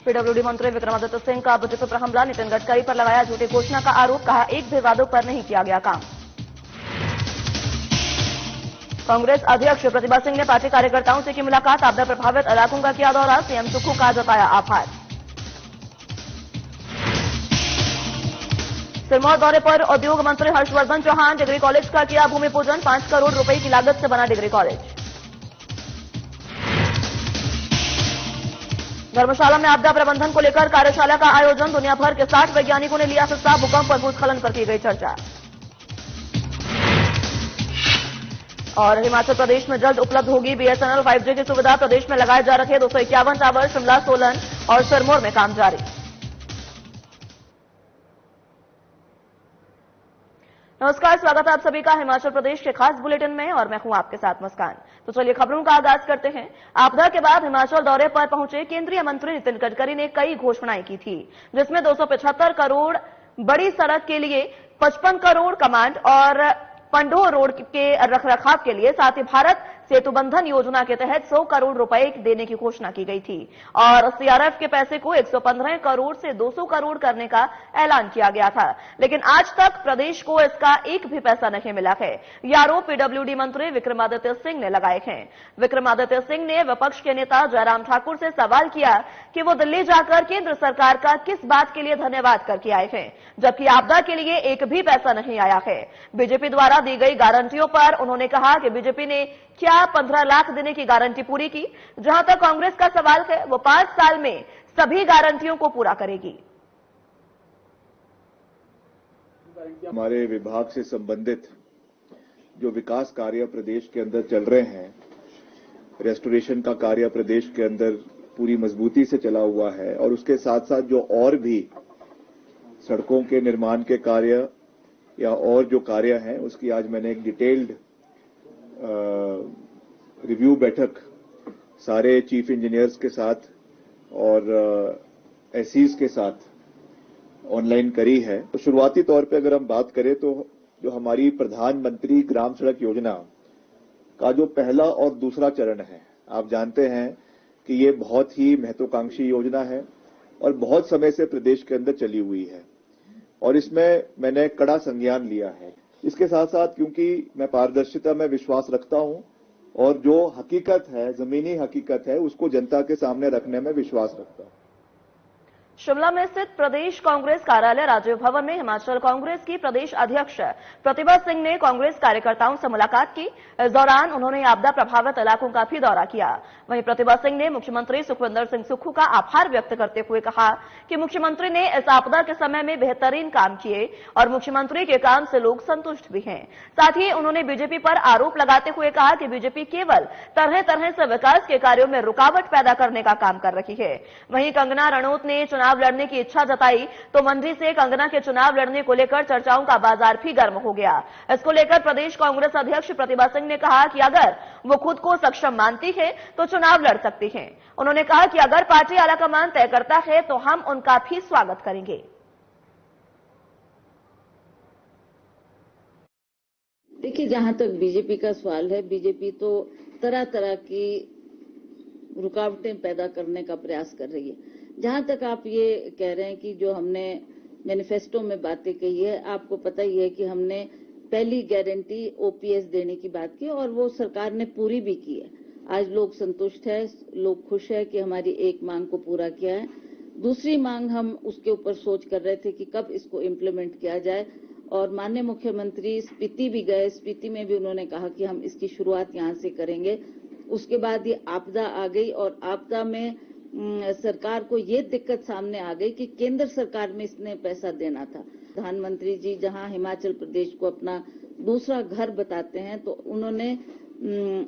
PWD मंत्री विक्रमादित्य सिंह का BJP पर हमला, नितिन गडकरी पर लगाया झूठी घोषणा का आरोप, कहा एक भी वादों पर नहीं किया गया काम। कांग्रेस अध्यक्ष प्रतिभा सिंह ने पार्टी कार्यकर्ताओं से की मुलाकात, आपदा प्रभावित इलाकों का किया दौरा, सीएम सुक्खू का जताया आभार। सिरमौर दौरे पर उद्योग मंत्री हर्षवर्धन चौहान, डिग्री कॉलेज का किया भूमि पूजन, 5 करोड़ रुपए की लागत से बना डिग्री कॉलेज। धर्मशाला में आपदा प्रबंधन को लेकर कार्यशाला का आयोजन, दुनिया भर के 60 वैज्ञानिकों ने लिया हिस्सा, भूकंप और भूस्खलन पर की गई चर्चा। और हिमाचल प्रदेश में जल्द उपलब्ध होगी बीएसएनएल 5G की सुविधा, प्रदेश में लगाए जा रखे 251 टावर, शिमला, सोलन और सिरमौर में काम जारी। नमस्कार, स्वागत है आप सभी का हिमाचल प्रदेश के खास बुलेटिन में और मैं हूं आपके साथ मुस्कान। तो चलिए खबरों का आगाज करते हैं। आपदा के बाद हिमाचल दौरे पर पहुंचे केंद्रीय मंत्री नितिन गडकरी ने कई घोषणाएं की थी, जिसमें 275 करोड़ बड़ी सड़क के लिए, 55 करोड़ कमांड और पंडोह रोड के रखरखाव के लिए, साथ ही भारत सेतु बंधन योजना के तहत 100 करोड़ रुपए देने की घोषणा की गई थी और सीआरएफ के पैसे को 115 करोड़ से 200 करोड़ करने का ऐलान किया गया था, लेकिन आज तक प्रदेश को इसका एक भी पैसा नहीं मिला है। ये आरोप पीडब्ल्यूडी मंत्री विक्रमादित्य सिंह ने लगाए हैं। विक्रमादित्य सिंह ने विपक्ष के नेता जयराम ठाकुर से सवाल किया कि वो दिल्ली जाकर केंद्र सरकार का किस बात के लिए धन्यवाद करके आए हैं, जबकि आपदा के लिए एक भी पैसा नहीं आया है। बीजेपी द्वारा दी गई गारंटियों पर उन्होंने कहा कि बीजेपी ने क्या 15 लाख देने की गारंटी पूरी की। जहां तक कांग्रेस का सवाल है, वो 5 साल में सभी गारंटियों को पूरा करेगी। हमारे विभाग से संबंधित जो विकास कार्य प्रदेश के अंदर चल रहे हैं, रेस्टोरेशन का कार्य प्रदेश के अंदर पूरी मजबूती से चला हुआ है और उसके साथ साथ जो और भी सड़कों के निर्माण के कार्य या और जो कार्य हैं, उसकी आज मैंने एक डिटेल्ड रिव्यू बैठक सारे चीफ इंजीनियर्स के साथ और एसईज के साथ ऑनलाइन करी है। तो शुरुआती तौर पे अगर हम बात करें तो जो हमारी प्रधानमंत्री ग्राम सड़क योजना का जो पहला और दूसरा चरण है, आप जानते हैं कि ये बहुत ही महत्वाकांक्षी योजना है और बहुत समय से प्रदेश के अंदर चली हुई है और इसमें मैंने कड़ा संज्ञान लिया है। इसके साथ साथ क्योंकि मैं पारदर्शिता में विश्वास रखता हूं और जो हकीकत है, जमीनी हकीकत है, उसको जनता के सामने रखने में विश्वास रखता हूं। शिमला में स्थित प्रदेश कांग्रेस कार्यालय राजीव भवन में हिमाचल कांग्रेस की प्रदेश अध्यक्ष प्रतिभा सिंह ने कांग्रेस कार्यकर्ताओं से मुलाकात की। इस दौरान उन्होंने आपदा प्रभावित इलाकों का भी दौरा किया। वहीं प्रतिभा सिंह ने मुख्यमंत्री सुखविंदर सिंह सुक्खू का आभार व्यक्त करते हुए कहा कि मुख्यमंत्री ने इस आपदा के समय में बेहतरीन काम किए और मुख्यमंत्री के काम से लोग संतुष्ट भी हैं। साथ ही उन्होंने बीजेपी पर आरोप लगाते हुए कहा कि बीजेपी केवल तरह तरह से विकास के कार्यों में रुकावट पैदा करने का काम कर रही है। वहीं कंगना रनौत ने चुनाव लड़ने की इच्छा जताई तो मंडी से कंगना के चुनाव लड़ने को लेकर चर्चाओं का बाजार भी गर्म हो गया। इसको लेकर प्रदेश कांग्रेस अध्यक्ष प्रतिभा सिंह ने कहा कि अगर वो खुद को सक्षम मानती है तो चुनाव लड़ सकती है। उन्होंने कहा कि अगर पार्टी आलाकमान तय करता है तो हम उनका भी स्वागत करेंगे। देखिए, जहां तक बीजेपी का सवाल है, बीजेपी तो तरह तरह की रुकावटें पैदा करने का प्रयास कर रही है। जहां तक आप ये कह रहे हैं कि जो हमने मैनिफेस्टो में बातें कही है, आपको पता ही है कि हमने पहली गारंटी ओपीएस देने की बात की और वो सरकार ने पूरी भी की है। आज लोग संतुष्ट है, लोग खुश है कि हमारी एक मांग को पूरा किया है। दूसरी मांग हम उसके ऊपर सोच कर रहे थे कि कब इसको इम्प्लीमेंट किया जाए और माननीय मुख्यमंत्री स्पीति भी गए, स्पीति में भी उन्होंने कहा कि हम इसकी शुरुआत यहां से करेंगे। उसके बाद ये आपदा आ गई और आपदा में सरकार को ये दिक्कत सामने आ गई कि केंद्र सरकार में इसने पैसा देना था। प्रधानमंत्री जी जहां हिमाचल प्रदेश को अपना दूसरा घर बताते हैं तो उन्होंने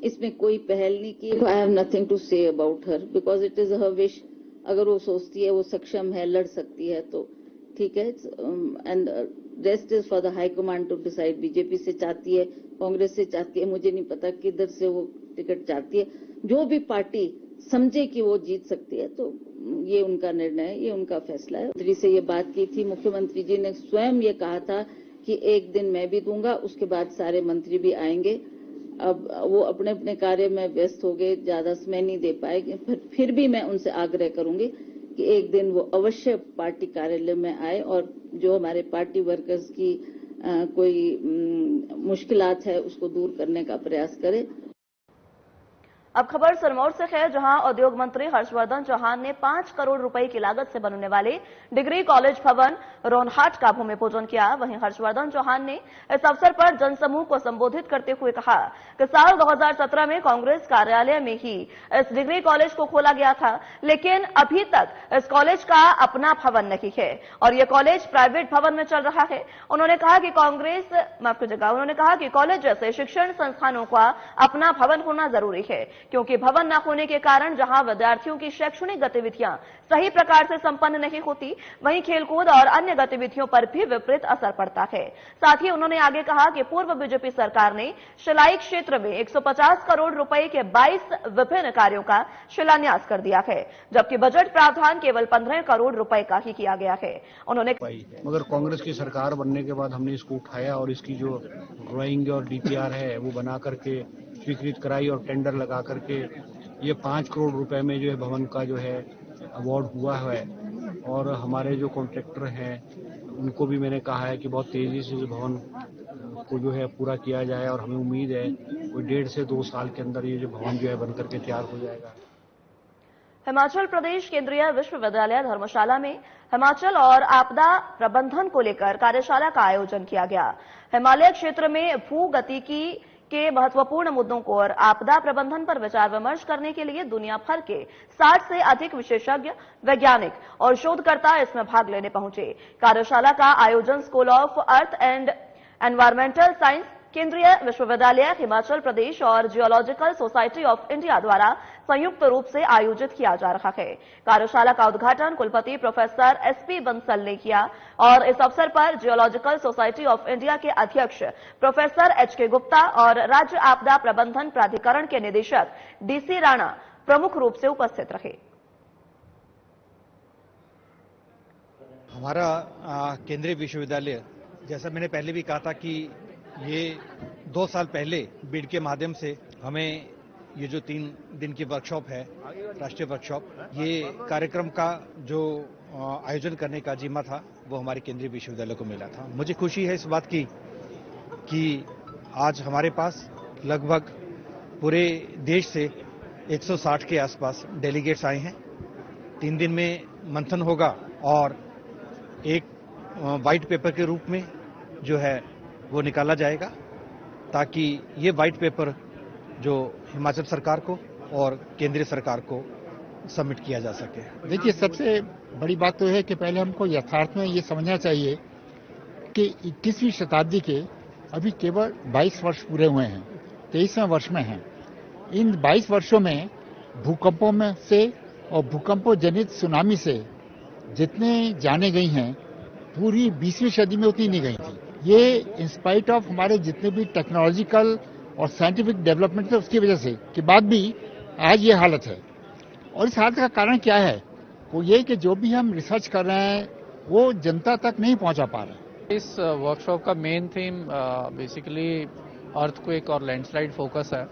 इसमें कोई पहल नहीं की। I have nothing to say about her because it is her wish. अगर वो सोचती है, वो सक्षम है, लड़ सकती है तो ठीक है, and rest is for the high command to decide. BJP से चाहती है, कांग्रेस से चाहती है, मुझे नहीं पता किधर से वो टिकट चाहती है। जो भी पार्टी समझे कि वो जीत सकती है तो ये उनका निर्णय है, ये उनका फैसला है। मंत्री से ये बात की थी, मुख्यमंत्री जी ने स्वयं ये कहा था कि एक दिन मैं भी दूंगा, उसके बाद सारे मंत्री भी आएंगे। अब वो अपने अपने कार्य में व्यस्त हो गए, ज्यादा समय नहीं दे पाएंगे, फिर भी मैं उनसे आग्रह करूंगी कि एक दिन वो अवश्य पार्टी कार्यालय में आए और जो हमारे पार्टी वर्कर्स की कोई मुश्किलात है उसको दूर करने का प्रयास करे। अब खबर सिरमौर से है, जहां उद्योग मंत्री हर्षवर्धन चौहान ने 5 करोड़ रुपए की लागत से बनने वाले डिग्री कॉलेज भवन रोनहाट का भूमि पूजन किया। वहीं हर्षवर्धन चौहान ने इस अवसर पर जनसमूह को संबोधित करते हुए कहा कि साल 2017 में कांग्रेस कार्यालय में ही इस डिग्री कॉलेज को खोला गया था, लेकिन अभी तक इस कॉलेज का अपना भवन नहीं है और यह कॉलेज प्राइवेट भवन में चल रहा है। उन्होंने कहा कि कॉलेज जैसे शिक्षण संस्थानों का अपना भवन होना जरूरी है, क्योंकि भवन न होने के कारण जहां विद्यार्थियों की शैक्षणिक गतिविधियां सही प्रकार से संपन्न नहीं होती, वहीं खेलकूद और अन्य गतिविधियों पर भी विपरीत असर पड़ता है। साथ ही उन्होंने आगे कहा कि पूर्व बीजेपी सरकार ने शिलाई क्षेत्र में 150 करोड़ रुपए के 22 विभिन्न कार्यों का शिलान्यास कर दिया है, जबकि बजट प्रावधान केवल 15 करोड़ रुपए का ही किया गया है। उन्होंने मगर कांग्रेस की सरकार बनने के बाद हमने इसको उठाया और इसकी जो ड्राइंग और डीपीआर है वो बना करके स्वीकृत कराई और टेंडर लगा करके ये 5 करोड़ रुपए में जो है भवन का जो है अवार्ड हुआ है। और हमारे जो कॉन्ट्रैक्टर हैं उनको भी मैंने कहा है कि बहुत तेजी से भवन को जो है पूरा किया जाए और हमें उम्मीद है कोई 1.5 से 2 साल के अंदर ये जो भवन जो है बनकर के तैयार हो जाएगा। हिमाचल प्रदेश केंद्रीय विश्वविद्यालय धर्मशाला में हिमाचल और आपदा प्रबंधन को लेकर कार्यशाला का आयोजन किया गया। हिमालय क्षेत्र में भूगतिकी के महत्वपूर्ण मुद्दों को और आपदा प्रबंधन पर विचार विमर्श करने के लिए दुनिया भर के 60 से अधिक विशेषज्ञ, वैज्ञानिक और शोधकर्ता इसमें भाग लेने पहुंचे। कार्यशाला का आयोजन school of earth and environmental science, केंद्रीय विश्वविद्यालय हिमाचल प्रदेश और जियोलॉजिकल सोसाइटी ऑफ इंडिया द्वारा संयुक्त रूप से आयोजित किया जा रहा है। कार्यशाला का उद्घाटन कुलपति प्रोफेसर एसपी बंसल ने किया और इस अवसर पर जियोलॉजिकल सोसाइटी ऑफ इंडिया के अध्यक्ष प्रोफेसर एचके गुप्ता और राज्य आपदा प्रबंधन प्राधिकरण के निदेशक डीसी राणा प्रमुख रूप से उपस्थित रहे। हमारा केंद्रीय विश्वविद्यालय, जैसा मैंने पहले भी कहा था कि ये 2 साल पहले बिड के माध्यम से हमें ये जो 3 दिन की वर्कशॉप है, राष्ट्रीय वर्कशॉप, ये कार्यक्रम का जो आयोजन करने का जिम्मा था वो हमारे केंद्रीय विश्वविद्यालय को मिला था। मुझे खुशी है इस बात की कि आज हमारे पास लगभग पूरे देश से 160 के आसपास डेलीगेट्स आए हैं। 3 दिन में मंथन होगा और एक व्हाइट पेपर के रूप में जो है वो निकाला जाएगा, ताकि ये व्हाइट पेपर जो हिमाचल सरकार को और केंद्रीय सरकार को सबमिट किया जा सके। देखिए, सबसे बड़ी बात तो है कि पहले हमको यथार्थ में ये समझना चाहिए कि 21वीं शताब्दी के अभी केवल 22 वर्ष पूरे हुए हैं, 23वें वर्ष में हैं। इन 22 वर्षों में भूकंपों में से और भूकंपों जनित सुनामी से जितने जाने गई हैं, पूरी 20वीं सदी में उतनी नहीं गई थी। ये इंस्पाइट ऑफ हमारे जितने भी टेक्नोलॉजिकल और साइंटिफिक डेवलपमेंट थे उसकी वजह से के बाद भी आज ये हालत है। और इस हालत का कारण क्या है? वो ये कि जो भी हम रिसर्च कर रहे हैं वो जनता तक नहीं पहुंचा पा रहे। इस वर्कशॉप का मेन थीम बेसिकली अर्थक्वेक और लैंडस्लाइड फोकस है।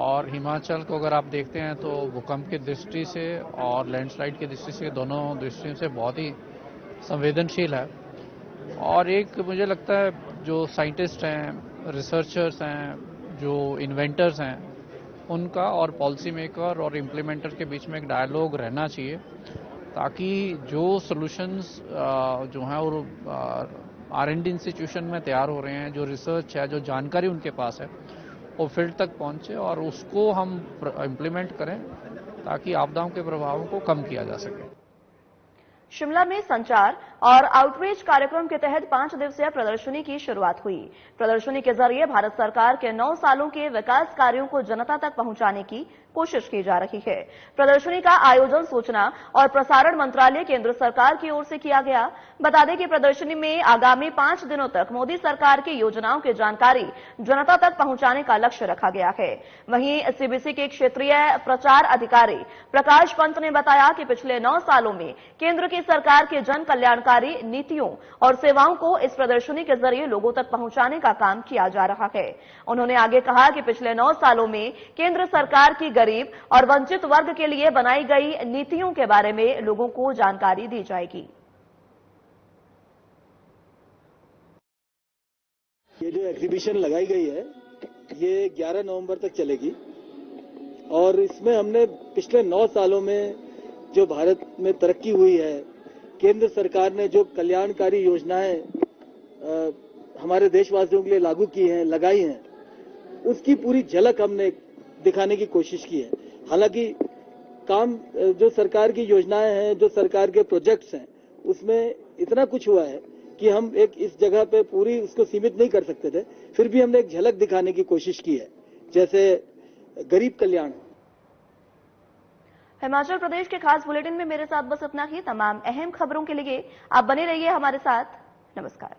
और हिमाचल को अगर आप देखते हैं तो भूकंप की दृष्टि से और लैंडस्लाइड की दृष्टि से, दोनों दृष्टियों से बहुत ही संवेदनशील है। और एक मुझे लगता है जो साइंटिस्ट हैं, रिसर्चर्स हैं, जो इन्वेंटर्स हैं, उनका और पॉलिसी मेकर और इम्प्लीमेंटर के बीच में एक डायलॉग रहना चाहिए, ताकि जो सॉल्यूशंस जो हैं और R&D इंस्टीट्यूशन में तैयार हो रहे हैं, जो रिसर्च है, जो जानकारी उनके पास है, वो फील्ड तक पहुंचे और उसको हम इम्प्लीमेंट करें, ताकि आपदाओं के प्रभावों को कम किया जा सके। शिमला में संचार और आउटरीच कार्यक्रम के तहत 5 दिवसीय प्रदर्शनी की शुरुआत हुई। प्रदर्शनी के जरिए भारत सरकार के 9 सालों के विकास कार्यों को जनता तक पहुंचाने की कोशिश की जा रही है। प्रदर्शनी का आयोजन सूचना और प्रसारण मंत्रालय केंद्र सरकार की ओर से किया गया। बता दें कि प्रदर्शनी में आगामी 5 दिनों तक मोदी सरकार की योजनाओं की जानकारी जनता तक पहुंचाने का लक्ष्य रखा गया है। वहीं सीबीसी के क्षेत्रीय प्रचार अधिकारी प्रकाश पंत ने बताया कि पिछले 9 सालों में केंद्र की की सरकार के जन कल्याणकारी नीतियों और सेवाओं को इस प्रदर्शनी के जरिए लोगों तक पहुंचाने का काम किया जा रहा है। उन्होंने आगे कहा कि पिछले 9 सालों में केंद्र सरकार की गरीब और वंचित वर्ग के लिए बनाई गई नीतियों के बारे में लोगों को जानकारी दी जाएगी। ये जो एग्जीबिशन लगाई गई है ये 11 नवंबर तक चलेगी और इसमें हमने पिछले 9 सालों में जो भारत में तरक्की हुई है, केंद्र सरकार ने जो कल्याणकारी योजनाएं हमारे देशवासियों के लिए लागू की हैं, लगाई हैं, उसकी पूरी झलक हमने दिखाने की कोशिश की है। हालांकि काम जो सरकार की योजनाएं हैं, जो सरकार के प्रोजेक्ट्स हैं, उसमें इतना कुछ हुआ है कि हम एक इस जगह पे पूरी उसको सीमित नहीं कर सकते थे, फिर भी हमने एक झलक दिखाने की कोशिश की है, जैसे गरीब कल्याण। हिमाचल प्रदेश के खास बुलेटिन में मेरे साथ बस इतना ही। तमाम अहम खबरों के लिए आप बने रहिए हमारे साथ। नमस्कार।